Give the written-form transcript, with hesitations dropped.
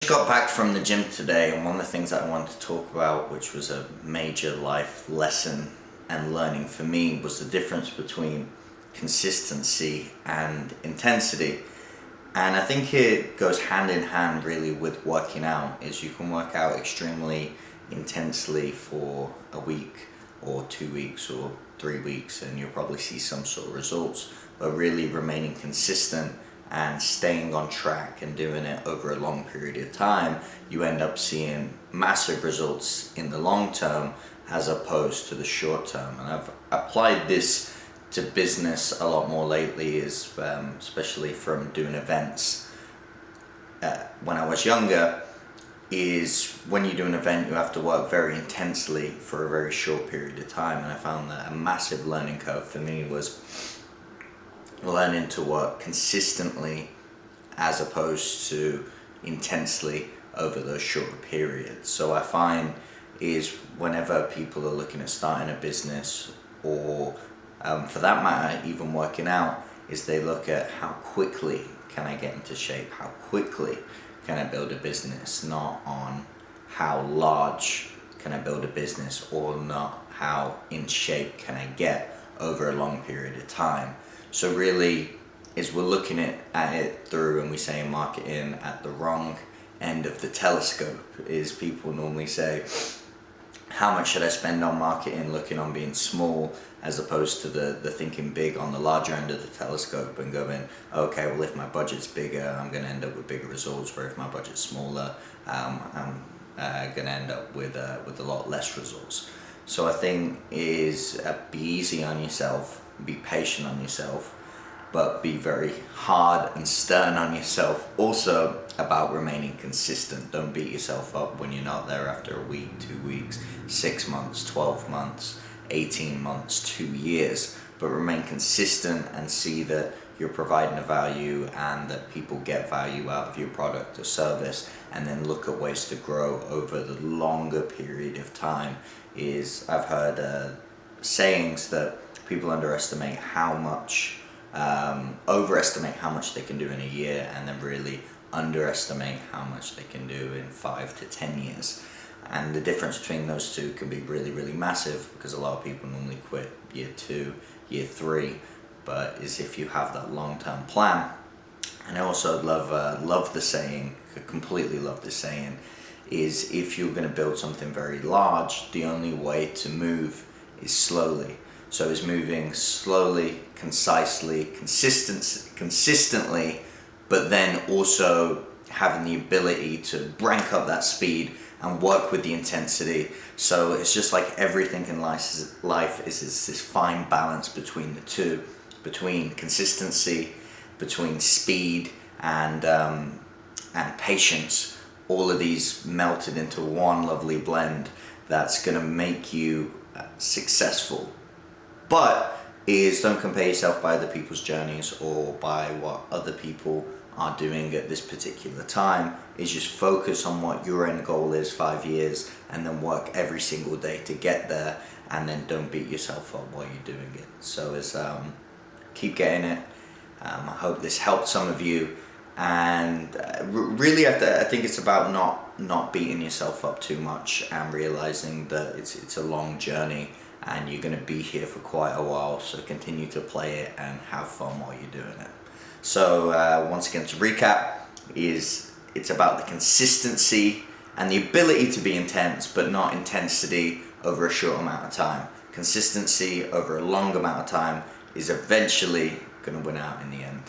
Got back from the gym today, and one of the things that I wanted to talk about, which was a major life lesson and learning for me, was the difference between consistency and intensity. And I think it goes hand in hand really with working out. Is you can work out extremely intensely for a week or 2 weeks or 3 weeks, and you'll probably see some sort of results, but really remaining consistent and staying on track and doing it over a long period of time, you end up seeing massive results in the long term as opposed to the short term. And I've applied this to business a lot more lately, especially from doing events. When I was younger, is when you do an event, you have to work very intensely for a very short period of time. And I found that a massive learning curve for me was learning to work consistently as opposed to intensely over those shorter periods. So I find is whenever people are looking at starting a business, or for that matter even working out, is they look at how quickly can I get into shape, how quickly can I build a business, not on how large can I build a business, or not how in shape can I get over a long period of time. So really, is we're looking at it through, and we say in marketing, at the wrong end of the telescope. Is people normally say, how much should I spend on marketing, looking on being small, as opposed to the thinking big on the larger end of the telescope and going, okay, well if my budget's bigger, I'm going to end up with bigger results, where if my budget's smaller, I'm going to end up with a lot less results. So I think is be easy on yourself, be patient on yourself, but be very hard and stern on yourself also about remaining consistent. Don't beat yourself up when you're not there after a week, 2 weeks, 6 months, 12 months, 18 months, 2 years, but remain consistent and see that you're providing a value and that people get value out of your product or service, and then look at ways to grow over the longer period of time. Is I've heard sayings that people overestimate how much they can do in a year, and then really underestimate how much they can do in 5 to 10 years. And the difference between those two can be really, really massive, because a lot of people normally quit year 2, year 3, but is if you have that long-term plan. And I also love the saying, completely love the saying, is if you're going to build something very large, the only way to move is slowly. So is moving slowly, concisely, consistently, but then also having the ability to rank up that speed and work with the intensity. So it's just like everything in life is this fine balance between the two, between consistency, between speed and patience. All of these melted into one lovely blend that's going to make you successful. But don't compare yourself by other people's journeys or by what other people are doing at this particular time. Is just focus on what your end goal is 5 years, and then work every single day to get there, and then don't beat yourself up while you're doing it. So keep getting it. I hope this helped some of you, and really I think it's about not beating yourself up too much, and realizing that it's a long journey and you're going to be here for quite a while. So continue to play it and have fun while you're doing it. So once again, to recap, it's about the consistency and the ability to be intense, but not intensity over a short amount of time. Consistency over a long amount of time is eventually going to win out in the end.